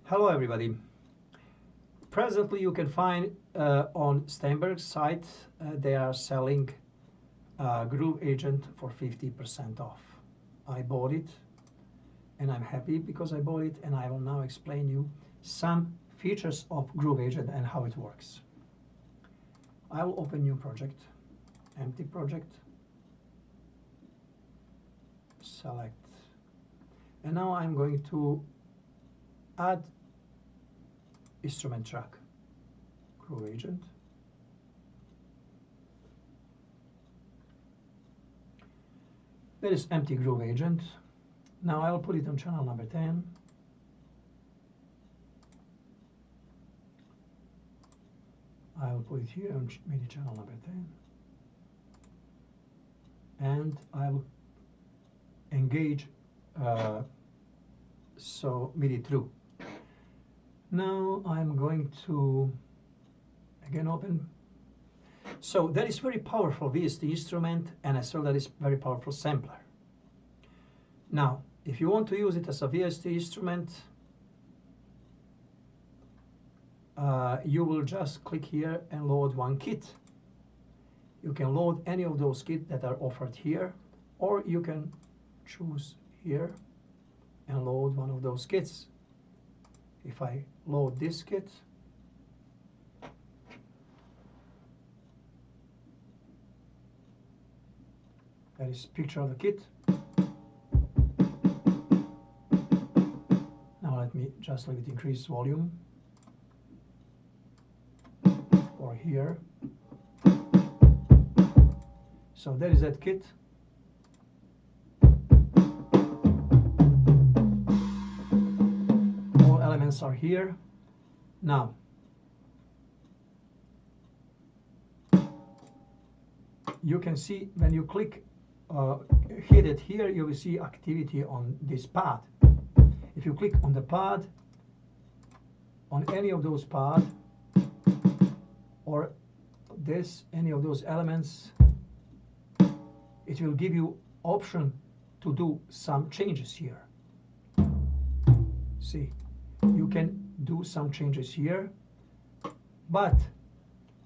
Hello everybody. Presently you can find on Steinberg's site they are selling GrooveAgent for 50% off. I bought it and I'm happy because I bought it, and I will now explain you some features of GrooveAgent and how it works. I will open new project, empty project, select, and now I'm going to add instrument track, GrooveAgent. There is empty GrooveAgent. Now I will put it on channel number 10. I will put it here on MIDI channel number 10. And I will engage so MIDI through. Now I'm going to again open. So that is very powerful VST instrument, and as well that is very powerful sampler. Now if you want to use it as a VST instrument, you will just click here and load one kit. You can load any of those kits that are offered here, or you can choose here and load one of those kits. If I load this kit, that is a picture of the kit. Now let me just leave it increase volume, or here. So there is that kit. All elements are here. Now you can see when you click hit it here, you will see activity on this pad. If you click on the pad, on any of those pads, or any of those elements, it will give you option to do some changes here. See, you can do some changes here, but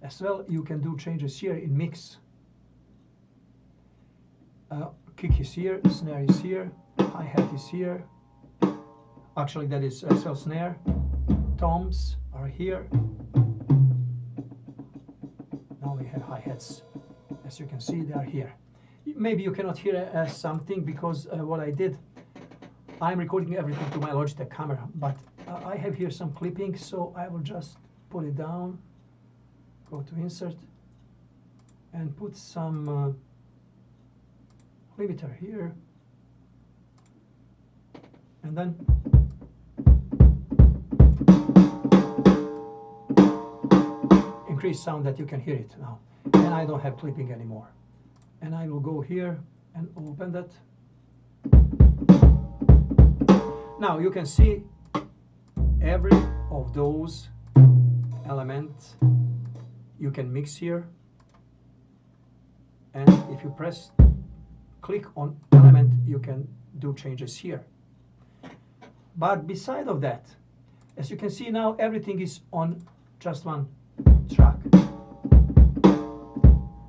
as well you can do changes here in mix. Kick is here, snare is here, hi-hat is here. Actually that is SL snare. Toms are here. Now we have hi-hats. As you can see, they are here. Maybe you cannot hear something because what I did, I'm recording everything to my Logitech camera, but I have here some clipping, so I will just put it down, go to insert, and put some limiter here, and then increase sound that you can hear it now. And I don't have clipping anymore. And I will go here and open that. Now you can see every of those elements you can mix here, and if you click on element, you can do changes here. But beside of that, as you can see now, everything is on just one track,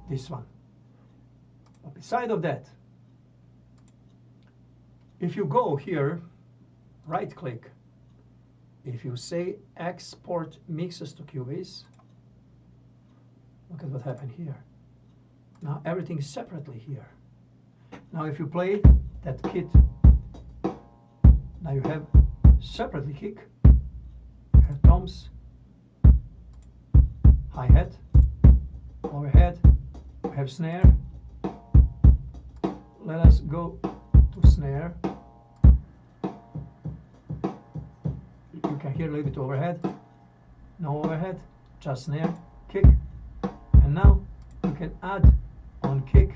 this one. But beside of that, if you go here, right click, if you say export mixes to Cubase, look at what happened here. Now everything is separately here. Now if you play that kit, now you have separately kick, you have toms, hi-hat, overhead, you have snare. Let us go to snare. You can hear a little bit overhead, no overhead, just snare, kick, and now you can add on kick,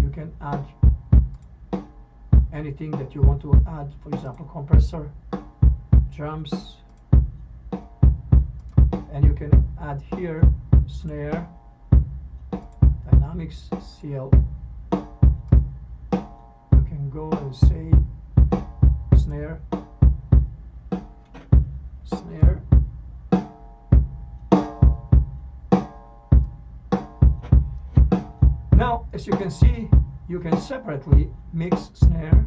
you can add anything that you want to add, for example compressor, drums, and you can add here snare, dynamics, CL. You can go and say snare, As you can see, you can separately mix snare,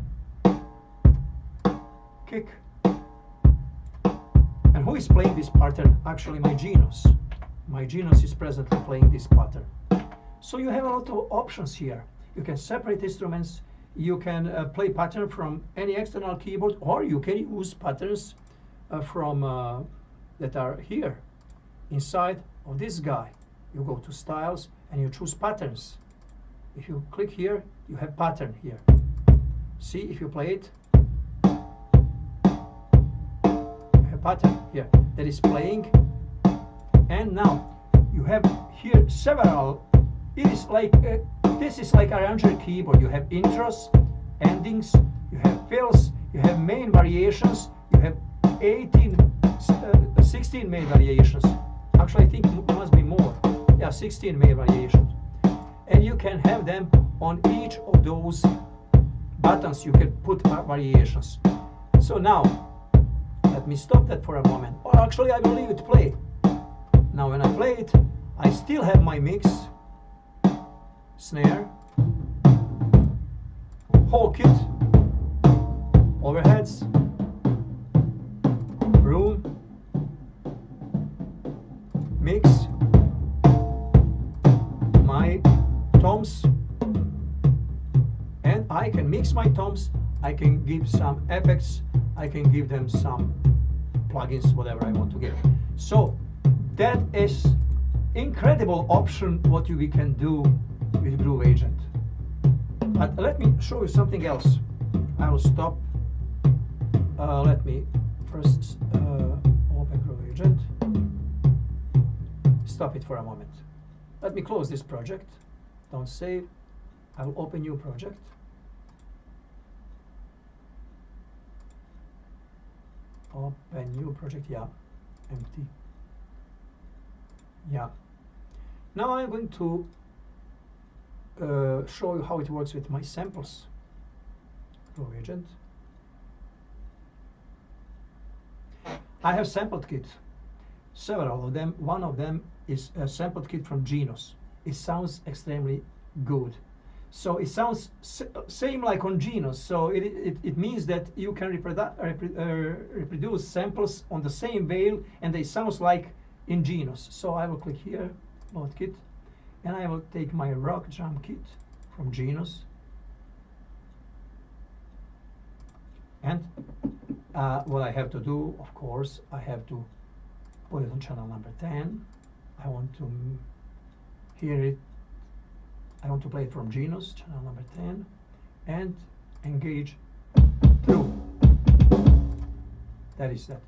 kick. And who is playing this pattern? Actually my Genos. My Genos is presently playing this pattern. So you have a lot of options here. You can separate instruments, you can play pattern from any external keyboard, or you can use patterns from that are here inside of this guy. You go to styles and you choose patterns. If you click here, you have pattern here. See, if you play it, you have pattern here that is playing. And now you have here several. It is like this is like arranger keyboard. You have intros, endings, you have fills, you have main variations, you have 16 main variations. Actually, I think it must be more. Yeah, 16 main variations. And you can have them on each of those buttons. You can put variations. So now, let me stop that for a moment. Or actually, I will leave it play. Now, when I play it, I still have my mix, snare, whole kit, overheads, room, mix, my toms, and I can mix my toms, I can give some effects, I can give them some plugins, whatever I want to give. So that is incredible option what we can do with GrooveAgent. But let me show you something else. I will stop. Let me first open GrooveAgent. Stop it for a moment. Let me close this project. Don't save. I will open new project. Open new project. Yeah, empty. Yeah. Now I'm going to show you how it works with my samples. GrooveAgent. I have sampled kit, several of them. One of them is a sampled kit from Genos. It sounds extremely good. So it sounds same like on Genos. So it means that you can reproduce samples on the same veil, and they sound like in Genos. So I will click here, load kit, and I will take my rock drum kit from Genos. And what I have to do, of course, I have to put it on channel number 10. I want to hear it. I want to play it from Genos, channel number 10, and engage through. That is that.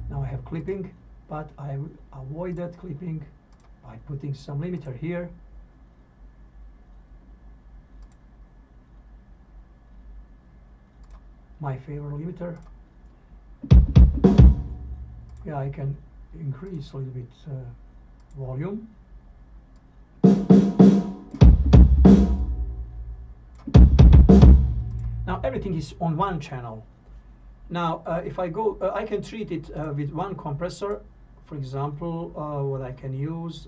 Now I have clipping, but I will avoid that clipping by putting some limiter here. My favorite limiter. Yeah, I can increase a little bit volume. Now everything is on one channel. Now if I go, I can treat it with one compressor. For example, what I can use,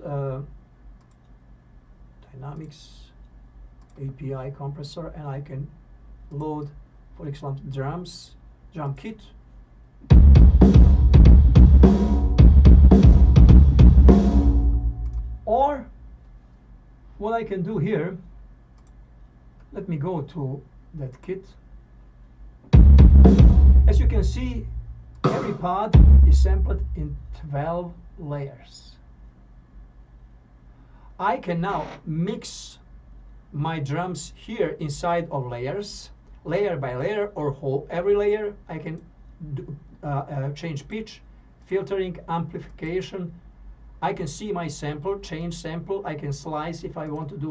Dynamics API compressor, and I can load, for example, drums, drum kit. Or what I can do here, let me go to that kit. As you can see, every pod is sampled in 12 layers. I can now mix my drums here inside of layers, layer by layer, or whole every layer. I can do, change pitch, filtering, amplification. I can see my sample, change sample. I can slice if I want to do,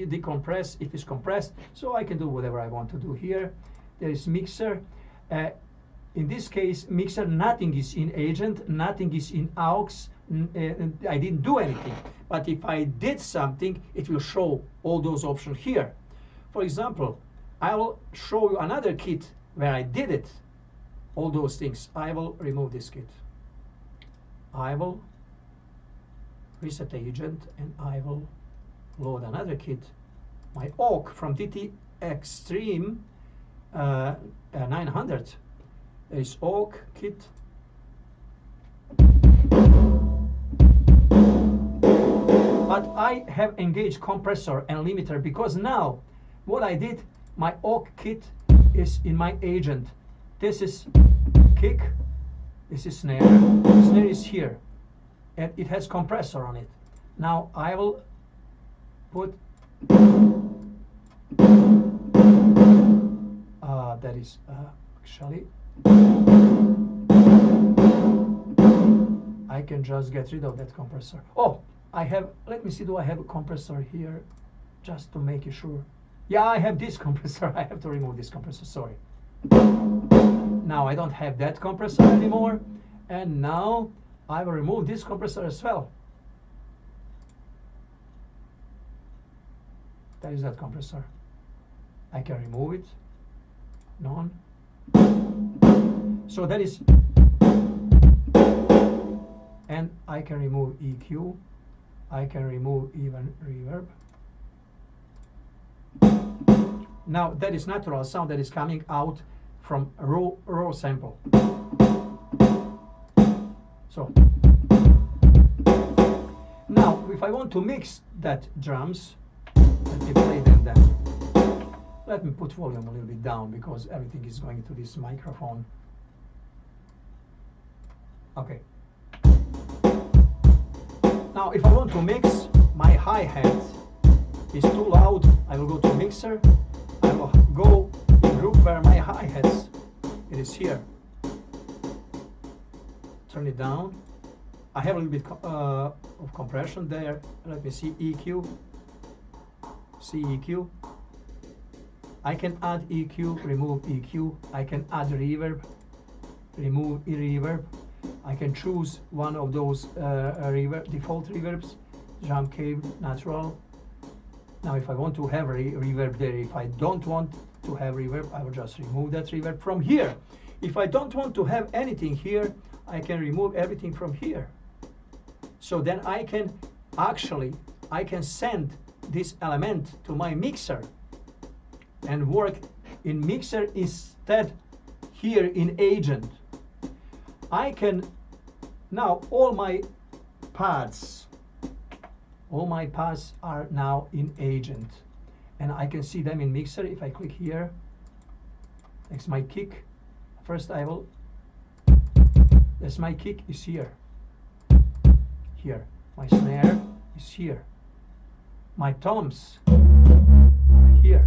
decompress if it's compressed. So I can do whatever I want to do here. There is mixer. In this case, mixer, nothing is in agent, nothing is in aux. I didn't do anything. But if I did something, it will show all those options here. For example, I will show you another kit where I did it, all those things. I will remove this kit. I will reset agent, and I will load another kit, my Oak from TT Extreme 900. There is Oak kit. But I have engaged compressor and limiter because now what I did, my Oak kit is in my agent. This is kick, this is snare, snare is here, and it has compressor on it. Now I will put that is actually I can just get rid of that compressor. Oh, I have, let me see, do I have a compressor here just to make sure? Yeah, I have this compressor. I have to remove this compressor, sorry. Now I don't have that compressor anymore, and now I will remove this compressor as well. There is that compressor. I can remove it. None. So that is, and I can remove EQ. I can remove even reverb. Now that is natural sound that is coming out from a raw sample. So now if I want to mix that drums, let me play them then. Let me put volume a little bit down because everything is going to this microphone. Okay. Now if I want to mix, my hi-hat is too loud, I will go to mixer. I will go in group where my hi-hats, it is here. Turn it down. I have a little bit of compression there. Let me see EQ. See EQ. I can add EQ, remove EQ. I can add reverb, remove reverb. I can choose one of those reverb, default reverbs, drum cave, natural. Now if I want to have a reverb there, if I don't want to have reverb, I will just remove that reverb from here. If I don't want to have anything here, I can remove everything from here. So then I can send this element to my mixer and work in mixer instead here in agent. I can, now all my pads are now in agent, and I can see them in mixer. If I click here, next my kick, first I will, that's my kick is here, my snare is here, my toms are here,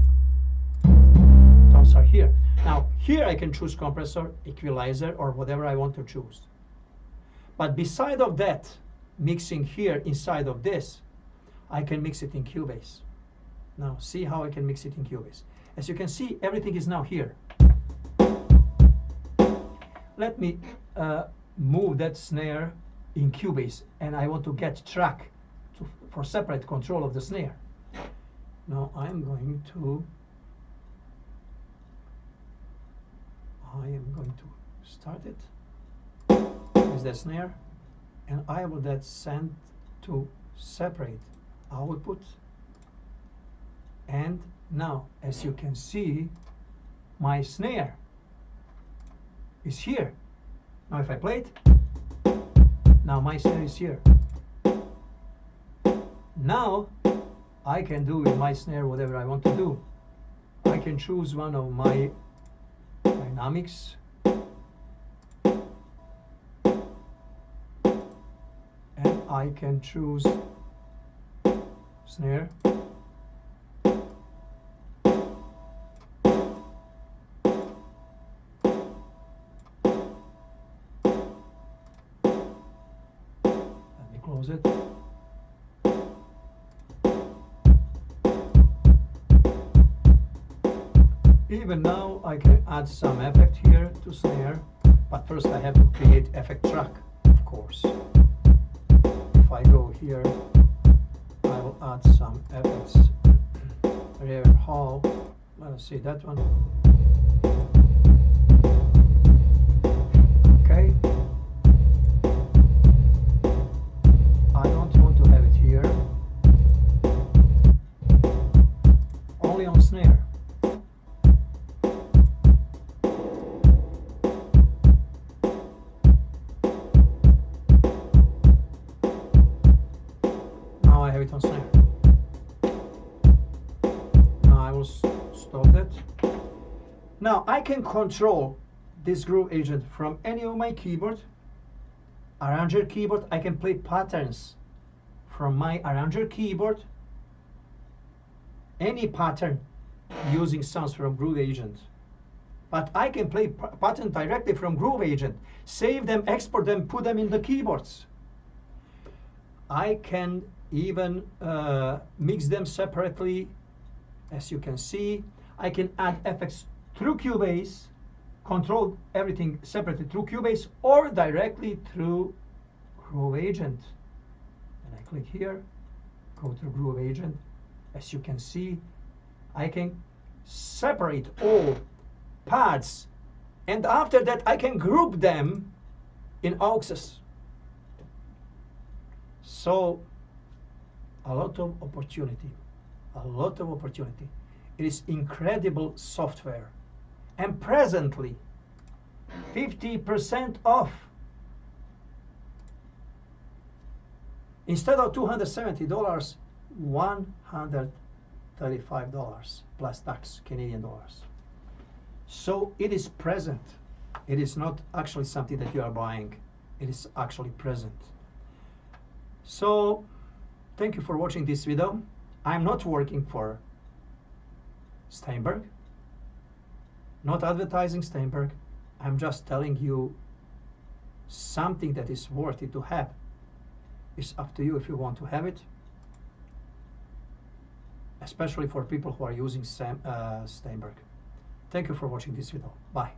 toms are here. Now here I can choose compressor, equalizer, or whatever I want to choose. But beside of that, mixing here inside of this, I can mix it in Cubase. Now see how I can mix it in Cubase. As you can see, everything is now here. Let me move that snare in Cubase, and I want to get track for separate control of the snare. Now I'm going to start it. Is that snare, and I will that send to separate output. And now, as you can see, my snare is here. Now if I play it, now my snare is here. Now I can do with my snare whatever I want to do. I can choose one of my dynamics, and I can choose snare. Let me close it. Even now I can add some effect here to snare, but first I have to create effect track, of course. If I go here, I will add some effects. Reverb hall, let's see that one. Okay. I don't want to have it here. Now I can control this GrooveAgent from any of my keyboard, arranger keyboard. I can play patterns from my arranger keyboard, any pattern using sounds from GrooveAgent. But I can play pattern directly from GrooveAgent, save them, export them, put them in the keyboards. I can even mix them separately. As you can see, I can add effects through Cubase, control everything separately through Cubase or directly through GrooveAgent. And I click here, go to GrooveAgent. As you can see, I can separate all pads, and after that I can group them in auxes. So a lot of opportunity, a lot of opportunity. It is incredible software, and presently 50% off. Instead of $270, $135 plus tax, Canadian dollars. So it is present. It is not actually something that you are buying. It is actually present. So thank you for watching this video. I'm not working for Steinberg, not advertising Steinberg. I'm just telling you something that is worth it to have. It's up to you if you want to have it, especially for people who are using Steinberg. Thank you for watching this video. Bye.